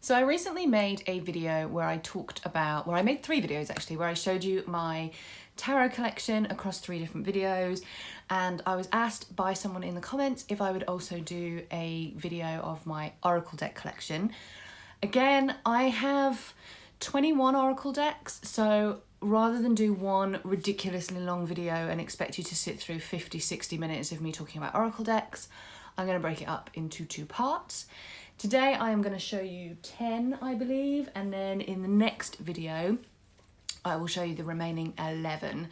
So I recently made a video where I made 3 videos actually, where I showed you my tarot collection across 3 different videos, and I was asked by someone in the comments if I would also do a video of my oracle deck collection. Again, I have 21 oracle decks, so rather than do one ridiculously long video and expect you to sit through 50-60 minutes of me talking about oracle decks, I'm going to break it up into 2 parts. Today I am going to show you 10, I believe, and then in the next video I will show you the remaining 11.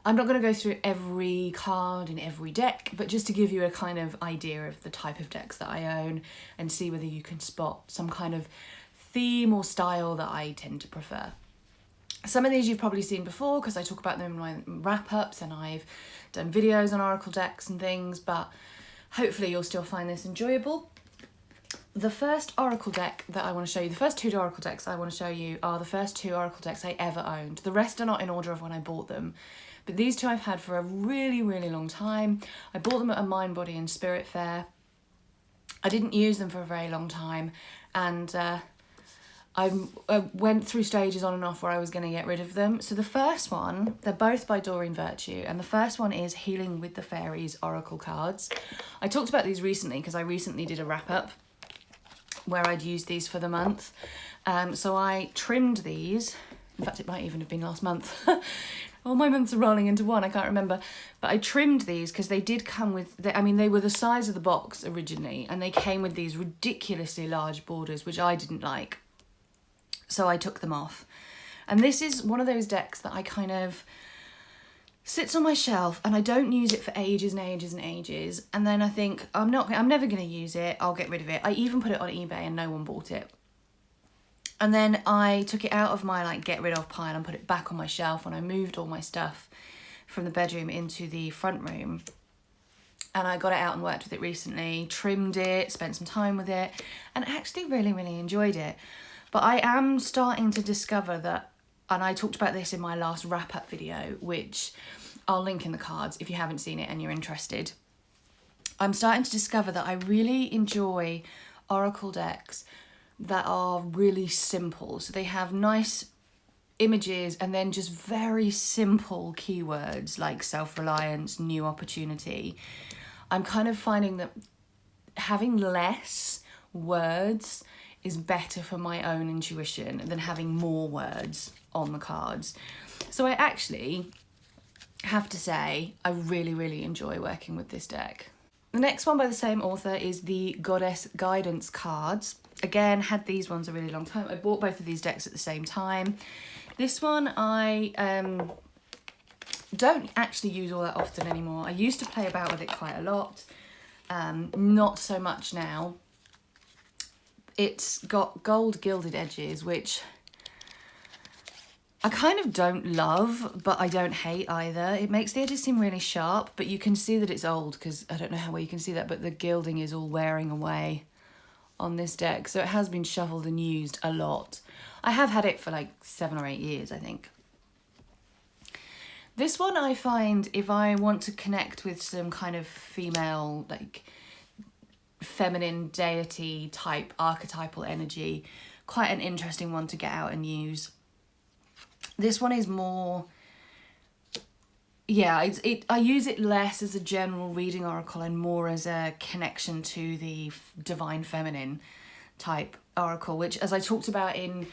I'm not going to go through every card in every deck, but just to give you a kind of idea of the type of decks that I own and see whether you can spot some kind of theme or style that I tend to prefer. Some of these you've probably seen before because I talk about them in my wrap-ups and I've done videos on oracle decks and things, but hopefully you'll still find this enjoyable. The first oracle deck that I want to show you, the first 2 oracle decks I want to show you are the first 2 oracle decks I ever owned. The rest are not in order of when I bought them, but these 2 I've had for a really, really long time. I bought them at a Mind, Body and Spirit fair. I didn't use them for a very long time, and I went through stages on and off where I was going to get rid of them. So the first one, they're both by Doreen Virtue, and the first one is Healing with the Fairies Oracle cards. I talked about these recently because I recently did a wrap-up where I'd used these for the month. So I trimmed these. In fact, it might even have been last month. All my months are rolling into one, I can't remember. But I trimmed these because they did come with, they were the size of the box originally, and they came with these ridiculously large borders, which I didn't like. So I took them off. And this is one of those decks that I kind of sits on my shelf and I don't use it for ages and ages and ages, and then I think I'm never going to use it, I'll get rid of it. I even put it on eBay and no one bought it. And then I took it out of my get rid of pile and put it back on my shelf when I moved all my stuff from the bedroom into the front room. And I got it out and worked with it recently, trimmed it, spent some time with it, and actually really, really enjoyed it. But I am starting to discover that, and I talked about this in my last wrap-up video, which I'll link in the cards if you haven't seen it and you're interested. I'm starting to discover that I really enjoy oracle decks that are really simple. So they have nice images and then just very simple keywords like self-reliance, new opportunity. I'm kind of finding that having less words is better for my own intuition than having more words on the cards. So I actually have to say I really, really enjoy working with this deck. The next one by the same author is the Goddess Guidance cards. Again, had these ones a really long time. I bought both of these decks at the same time. This one I don't actually use all that often anymore. I used to play about with it quite a lot. Not so much now. It's got gold gilded edges, which I kind of don't love, but I don't hate either. It makes the edges seem really sharp, but you can see that it's old because I don't know how well you can see that, but the gilding is all wearing away on this deck. So it has been shuffled and used a lot. I have had it for 7 or 8 years, I think. This one I find, if I want to connect with some kind of female, feminine deity type archetypal energy, quite an interesting one to get out and use. This one is more, I use it less as a general reading oracle and more as a connection to the divine feminine type oracle, which, as I talked about in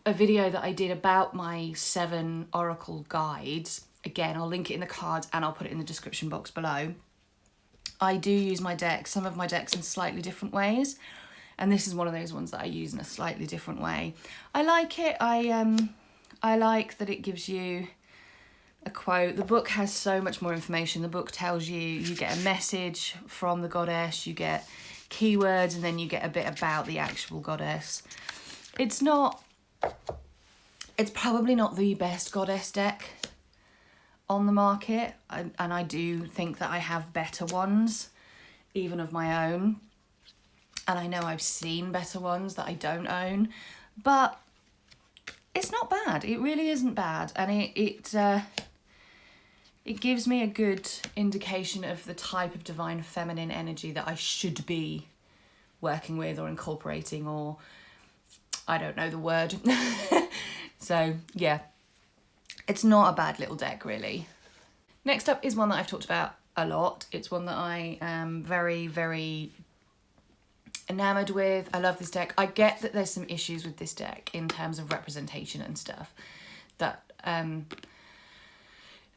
a video that I did about my 7 oracle guides, again I'll link it in the cards and I'll put it in the description box below. I do use my decks, some of my decks, in slightly different ways, and this is one of those ones that I use in a slightly different way. I like it. I like that it gives you a quote. The book has so much more information. The book tells you, you get a message from the goddess, you get keywords, and then you get a bit about the actual goddess. It's probably not the best goddess deck on the market, and I do think that I have better ones, even of my own, and I know I've seen better ones that I don't own, but it's not bad. It really isn't bad, and it gives me a good indication of the type of divine feminine energy that I should be working with or incorporating or I don't know the word. So yeah, it's not a bad little deck really. Next up is one that I've talked about a lot. It's one that I am very, very enamored with. I love this deck. I get that there's some issues with this deck in terms of representation and stuff. That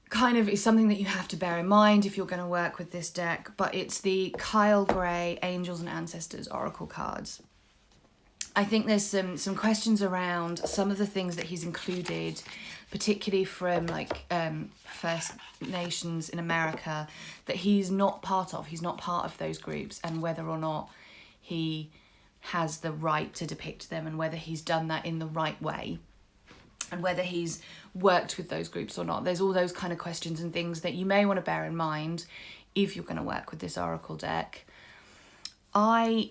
kind of is something that you have to bear in mind if you're going to work with this deck. But it's the Kyle Gray Angels and Ancestors Oracle cards. I think there's some questions around some of the things that he's included, particularly from like First Nations in America, that he's not part of. He's not part of those groups, and whether or not he has the right to depict them, and whether he's done that in the right way, and whether he's worked with those groups or not. There's all those kind of questions and things that you may want to bear in mind if you're going to work with this Oracle deck. I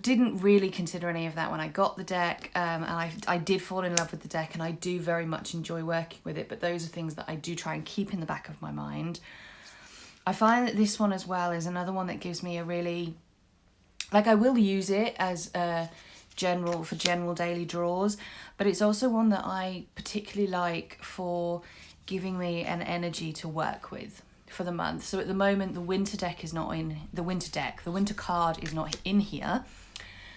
didn't really consider any of that when I got the deck, and I did fall in love with the deck, and I do very much enjoy working with it, but those are things that I do try and keep in the back of my mind. I find that this one as well is another one that gives me a really, like, I will use it as a general daily draws, but it's also one that I particularly like for giving me an energy to work with for the month. So at the moment, the winter deck is not in the winter card is not in here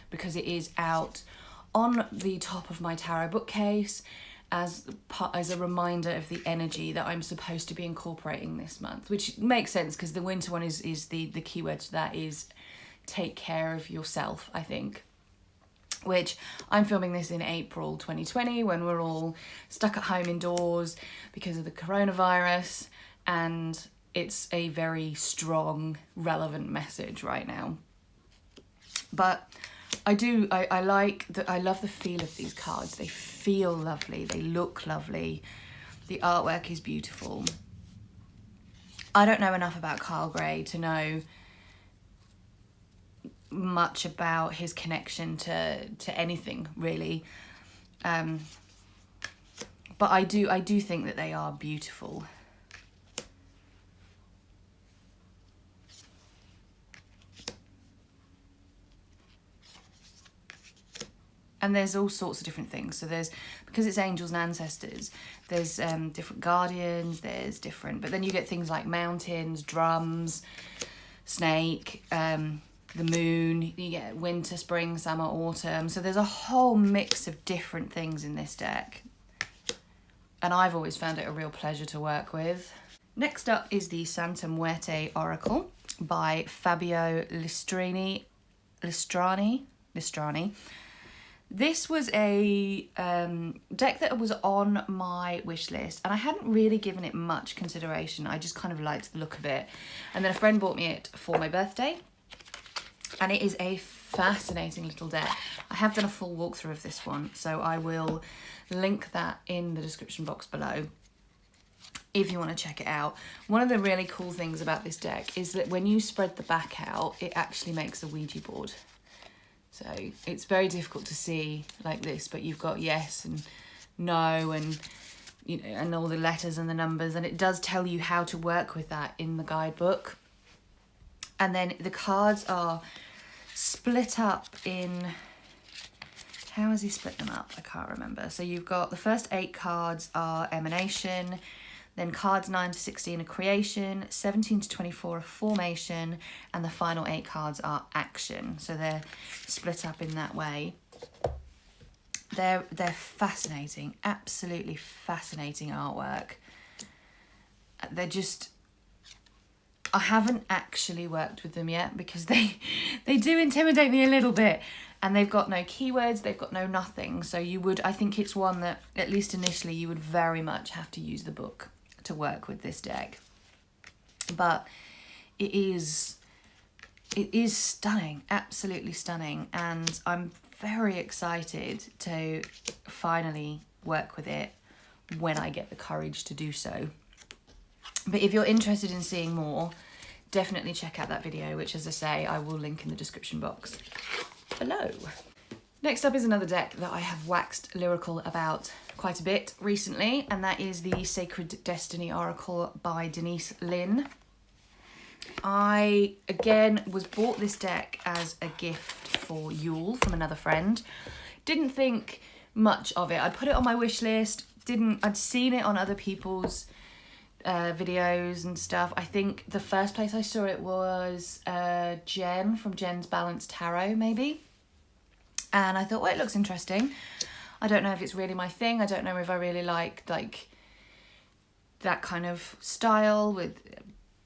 because it is out on the top of my tarot bookcase as a reminder of the energy that I'm supposed to be incorporating this month, which makes sense because the winter one is the keyword to that is take care of yourself, I think. Which I'm filming this in April 2020 when we're all stuck at home indoors because of the coronavirus, and it's a very strong, relevant message right now. But I love the feel of these cards. They feel lovely, they look lovely, the artwork is beautiful. I don't know enough about Kyle Gray to know much about his connection to anything really, but I do think that they are beautiful. And there's all sorts of different things. So there's, because it's angels and ancestors, there's different guardians, there's different, but then you get things like mountains, drums, snake, the moon, you get winter, spring, summer, autumn. So there's a whole mix of different things in this deck. And I've always found it a real pleasure to work with. Next up is the Santa Muerte Oracle by Fabio Listrani. This was a deck that was on my wish list, and I hadn't really given it much consideration. I just kind of liked the look of it. And then a friend bought me it for my birthday, and it is a fascinating little deck. I have done a full walkthrough of this one, so I will link that in the description box below if you want to check it out. One of the really cool things about this deck is that when you spread the back out, it actually makes a Ouija board. So it's very difficult to see like this, but you've got yes and no and, you know, and all the letters and the numbers, and it does tell you how to work with that in the guidebook. And then the cards are split up in, how has he split them up? I can't remember. So you've got the first 8 cards are emanation, then cards 9 to 16 are creation, 17 to 24 are formation, and the final 8 cards are action. So they're split up in that way. They're fascinating, absolutely fascinating artwork. They're just, I haven't actually worked with them yet because they do intimidate me a little bit, and they've got no keywords, they've got no nothing. So I think it's one that, at least initially, you would very much have to use the book to work with this deck. But it is stunning, absolutely stunning, and I'm very excited to finally work with it when I get the courage to do so. But if you're interested in seeing more, definitely check out that video, which, as I say, I will link in the description box below. Next up is another deck that I have waxed lyrical about quite a bit recently, and that is the Sacred Destiny Oracle by Denise Lynn. I, again, was bought this deck as a gift for Yule from another friend. Didn't think much of it. I'd put it on my wish list. I'd seen it on other people's videos and stuff. I think the first place I saw it was Jen from Jen's Balanced Tarot, maybe. And I thought, well, it looks interesting. I don't know if it's really my thing. I don't know if I really like that kind of style with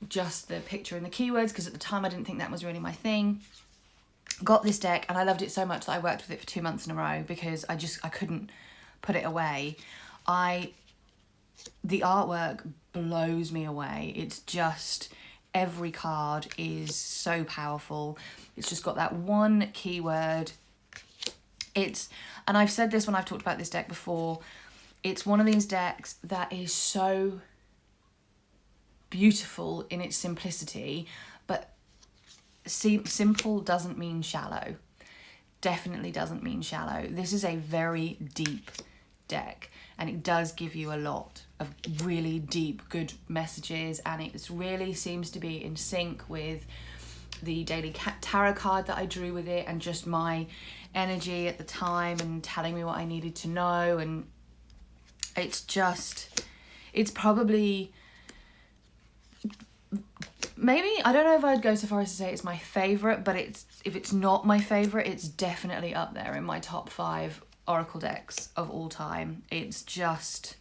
just the picture and the keywords, because at the time I didn't think that was really my thing. Got this deck and I loved it so much that I worked with it for 2 months in a row because I couldn't put it away. The artwork blows me away. It's just, every card is so powerful. It's just got that one keyword. And I've said this when I've talked about this deck before, it's one of these decks that is so beautiful in its simplicity, but simple doesn't mean shallow. Definitely doesn't mean shallow. This is a very deep deck, and it does give you a lot of really deep, good messages, and it really seems to be in sync with the daily tarot card that I drew with it, and just my energy at the time and telling me what I needed to know. And it's probably, maybe, I don't know if I'd go so far as to say it's my favourite, but if it's not my favourite, it's definitely up there in my top 5 Oracle decks of all time. It's just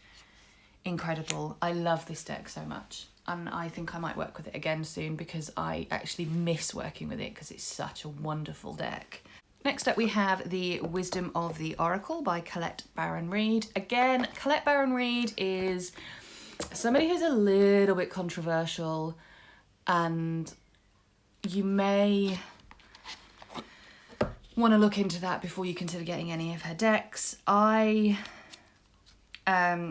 incredible. I love this deck so much, and I think I might work with it again soon because I actually miss working with it because it's such a wonderful deck. Next up we have the Wisdom of the Oracle by Colette Baron-Reid. Again, Colette Baron-Reid is somebody who's a little bit controversial, and you may want to look into that before you consider getting any of her decks.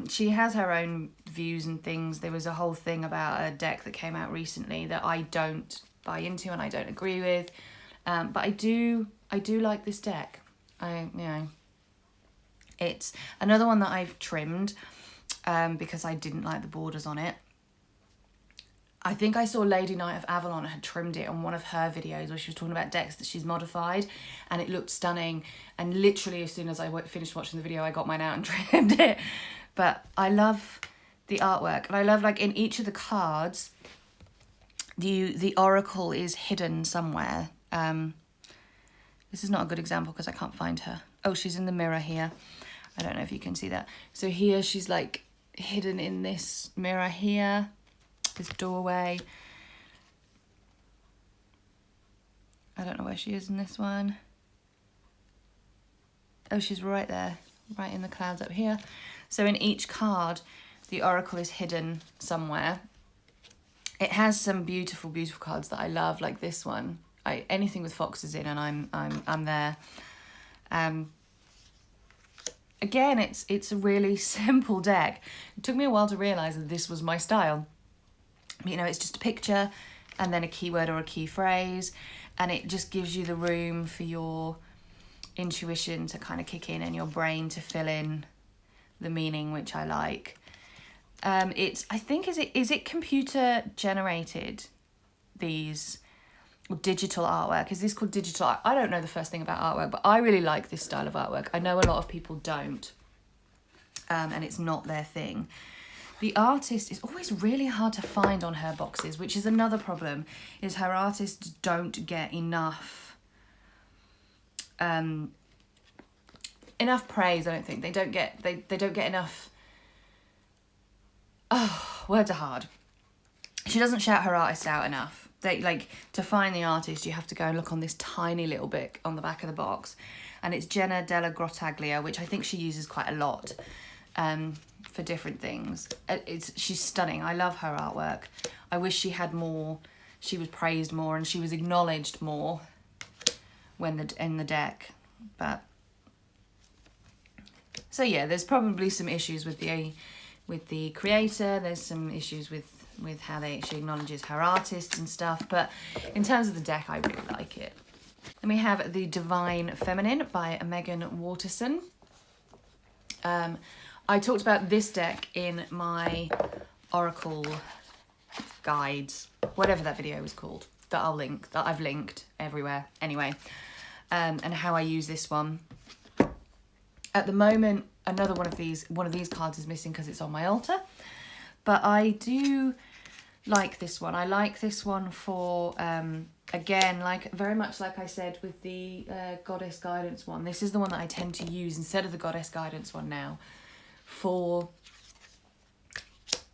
She has her own views and things. There was a whole thing about a deck that came out recently that I don't buy into and I don't agree with, but I do like this deck. It's another one that I've trimmed because I didn't like the borders on it. I think I saw Lady Knight of Avalon had trimmed it on one of her videos where she was talking about decks that she's modified, and it looked stunning, and literally as soon as I finished watching the video I got mine out and trimmed it. But I love the artwork, and I love, like, in each of the cards the oracle is hidden somewhere. This is not a good example because I can't find her. Oh, she's in the mirror here. I don't know if you can see that. So here she's like hidden in this mirror here, this doorway. I don't know where she is in this one. Oh, she's right there, right in the clouds up here. So in each card, the oracle is hidden somewhere. It has some beautiful, beautiful cards that I love, like this one. Anything with foxes in, and I'm there. Again, it's a really simple deck. It took me a while to realise that this was my style. You know, it's just a picture and then a keyword or a key phrase, and it just gives you the room for your intuition to kind of kick in and your brain to fill in the meaning, which I like. I think, is it computer generated, these, or digital artwork? Is this called digital art? I don't know the first thing about artwork, but I really like this style of artwork. I know a lot of people don't, and it's not their thing. The artist is always really hard to find on her boxes, which is another problem, is her artists don't get enough praise, I don't think. They don't get enough, words are hard. She doesn't shout her artist out enough. To find the artist, you have to go and look on this tiny little bit on the back of the box, and it's Jenna Della Grottaglia, which I think she uses quite a lot for different things. She's stunning. I love her artwork. I wish she had more. She was praised more and she was acknowledged more in the deck. But so yeah, there's probably some issues with the creator. There's some issues with how she acknowledges her artists and stuff, but in terms of the deck, I really like it. Then we have The Divine Feminine by Megan Waterson. I talked about this deck in my Oracle guides, whatever that video was called, that I've linked everywhere. Anyway, and how I use this one. At the moment, another one of these cards is missing because it's on my altar, but I do like this one. I like this one for, again, like very much like I said with the Goddess Guidance one, this is the one that I tend to use instead of the Goddess Guidance one now, for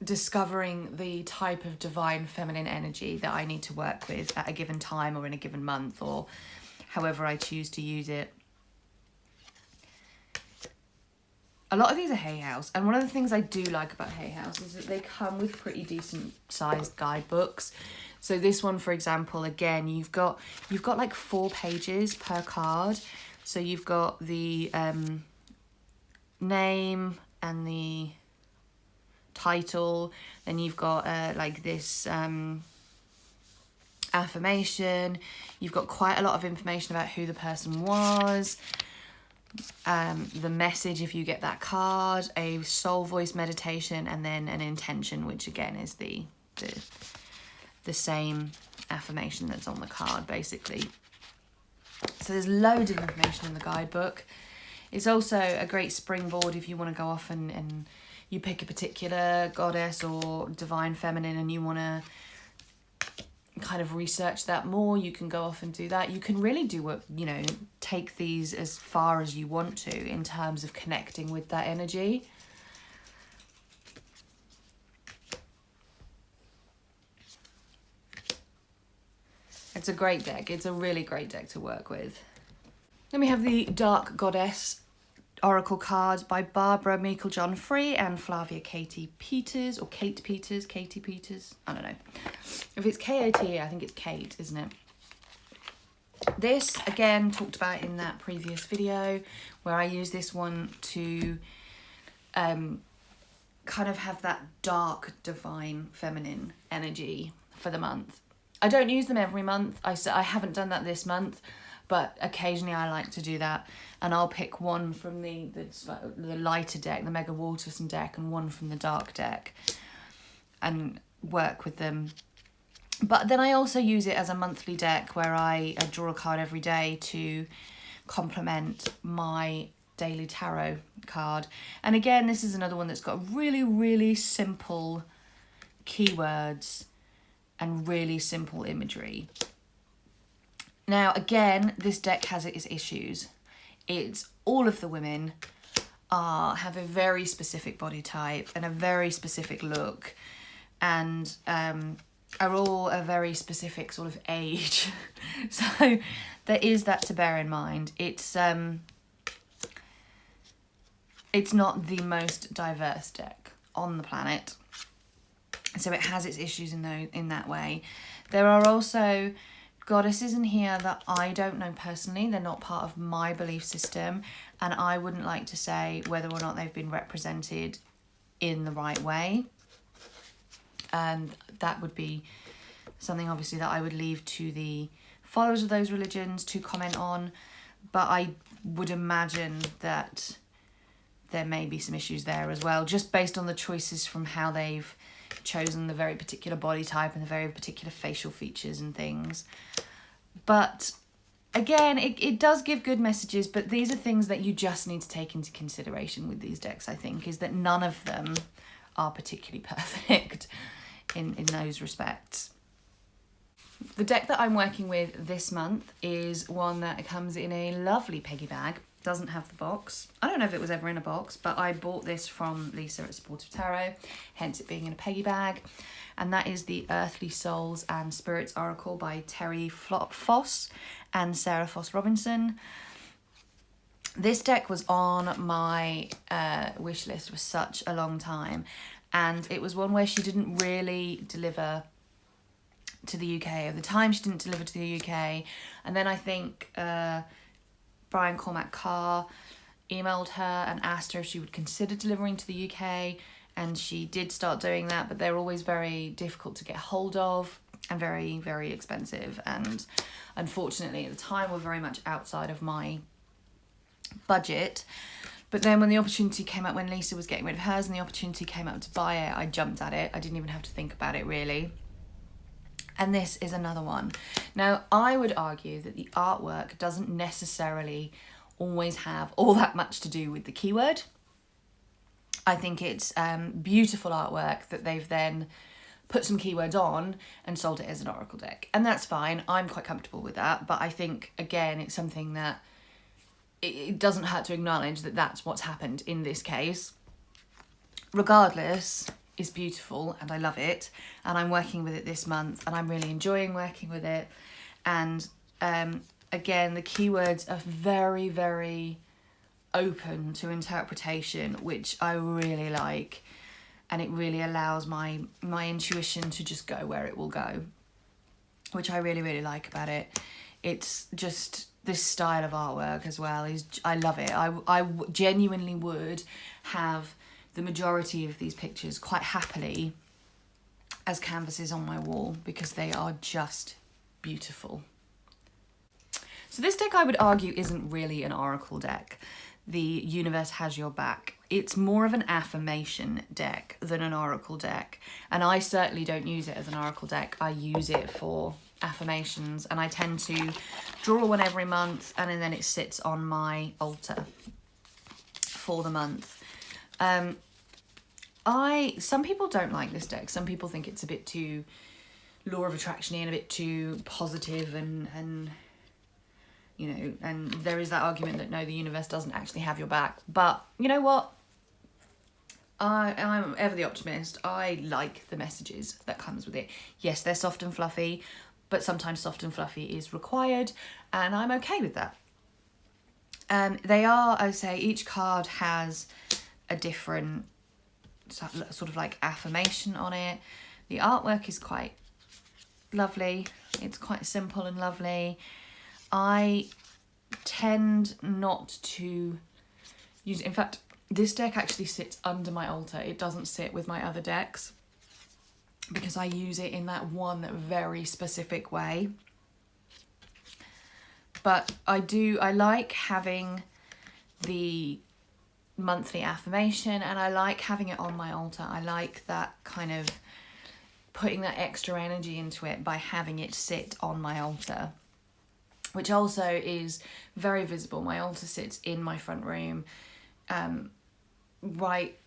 discovering the type of divine feminine energy that I need to work with at a given time or in a given month, or however I choose to use it. A lot of these are Hay House, and one of the things I do like about Hay House is that they come with pretty decent sized guidebooks. So this one, for example, again, you've got like 4 pages per card. So you've got the name and the title, then you've got like this affirmation, you've got quite a lot of information about who the person was, the message if you get that card, a soul voice meditation, and then an intention, which again is the same affirmation that's on the card basically. So there's loads of information in the guidebook. It's also a great springboard if you want to go off and you pick a particular goddess or divine feminine and you want to kind of research that more. You can go off and do that. You can really do what, you know, take these as far as you want to in terms of connecting with that energy. It's a great deck. It's a really great deck to work with. Then we have the Dark Goddess Oracle card by Barbara Meikle-John Free and Flavia Katie Peters, or Kate Peters, Katie Peters, I don't know. If it's K-O-T, I think it's Kate, isn't it? This, again, talked about in that previous video, where I use this one to kind of have that dark, divine, feminine energy for the month. I don't use them every month. I haven't done that this month, but occasionally I like to do that. And I'll pick one from the lighter deck, the Mega Waterson deck, and one from the dark deck and work with them. But then I also use it as a monthly deck where I draw a card every day to complement my daily tarot card. And again, this is another one that's got really, really simple keywords and really simple imagery. Now, again, this deck has its issues. It's all of the women have a very specific body type and a very specific look, and are all a very specific sort of age. So there is that to bear in mind. It's not the most diverse deck on the planet, so it has its issues in that way. There are also goddesses in here that I don't know personally. They're not part of my belief system, and I wouldn't like to say whether or not they've been represented in the right way. And that would be something obviously that I would leave to the followers of those religions to comment on, but I would imagine that there may be some issues there as well, just based on the choices from how they've chosen the very particular body type and the very particular facial features and things. But again, it does give good messages, but these are things that you just need to take into consideration with these decks, I think, is that none of them are particularly perfect in those respects. The deck that I'm working with this month is one that comes in a lovely Peggy bag. Doesn't have the box. I don't know if it was ever in a box, but I bought this from Lisa at Supportive Tarot, hence it being in a Peggy bag. And that is the Earthly Souls and Spirits Oracle by Terry Foss and Sarah Foss Robinson. This deck was on my wish list for such a long time, and it was one where she didn't really deliver to the UK. At the time, she didn't deliver to the UK, and then I think Brian Cormac Carr emailed her and asked her if she would consider delivering to the UK, and she did start doing that, but they're always very difficult to get hold of and very, very expensive, and unfortunately at the time were very much outside of my budget. But then when the opportunity came up, when Lisa was getting rid of hers and the opportunity came up to buy it, I jumped at it. I didn't even have to think about it really. And this is another one. Now, I would argue that the artwork doesn't necessarily always have all that much to do with the keyword. I think it's beautiful artwork that they've then put some keywords on and sold it as an oracle deck. And that's fine. I'm quite comfortable with that. But I think, again, it's something that it doesn't hurt to acknowledge that that's what's happened in this case. Regardless, it's beautiful and I love it. And I'm working with it this month and I'm really enjoying working with it. And again, the keywords are very, very open to interpretation, which I really like. And it really allows my intuition to just go where it will go, which I really, really like about it. It's just this style of artwork as well. I love it. I genuinely would have the majority of these pictures quite happily as canvases on my wall because they are just beautiful. So this deck, I would argue, isn't really an oracle deck. The universe has your back. It's more of an affirmation deck than an oracle deck. And I certainly don't use it as an oracle deck. I use it for affirmations, and I tend to draw one every month and then it sits on my altar for the month. Some people don't like this deck. Some people think it's a bit too law of attraction-y and a bit too positive and you know, and there is that argument that no, the universe doesn't actually have your back. But you know what? I'm ever the optimist. I like the messages that comes with it. Yes, they're soft and fluffy, but sometimes soft and fluffy is required, and I'm okay with that. They are, I say, each card has a different sort of like affirmation on it. The artwork is quite lovely. It's quite simple and lovely. I tend not to use it. In fact, this deck actually sits under my altar. It doesn't sit with my other decks because I use it in that one very specific way. But I like having the monthly affirmation and I like having it on my altar. I like that kind of putting that extra energy into it by having it sit on my altar, which also is very visible. My altar sits in my front room, right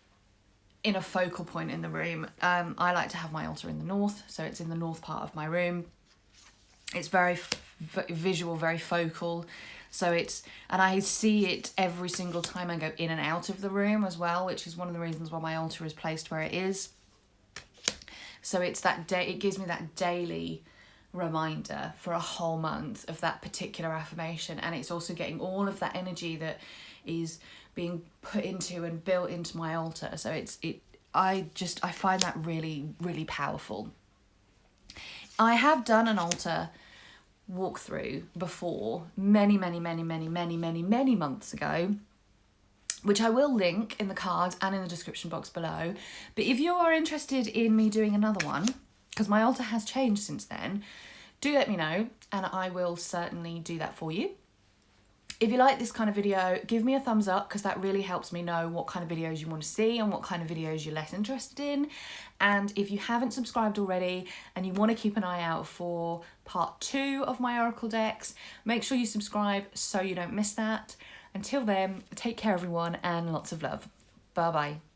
in a focal point in the room. I like to have my altar in the north, so it's in the north part of my room. It's very visual, very focal. So and I see it every single time I go in and out of the room as well, which is one of the reasons why my altar is placed where it is. So it's it gives me that daily reminder for a whole month of that particular affirmation, and it's also getting all of that energy that is being put into and built into my altar. So I find that really, really powerful. I have done an altar walkthrough before many months ago, which I will link in the cards and in the description box below. But if you are interested in me doing another one, because my altar has changed since then, do let me know and I will certainly do that for you. If you like this kind of video, give me a thumbs up because that really helps me know what kind of videos you want to see and what kind of videos you're less interested in. And if you haven't subscribed already and you want to keep an eye out for part 2 of my oracle decks, make sure you subscribe so you don't miss that. Until then, take care everyone and lots of love. Bye bye.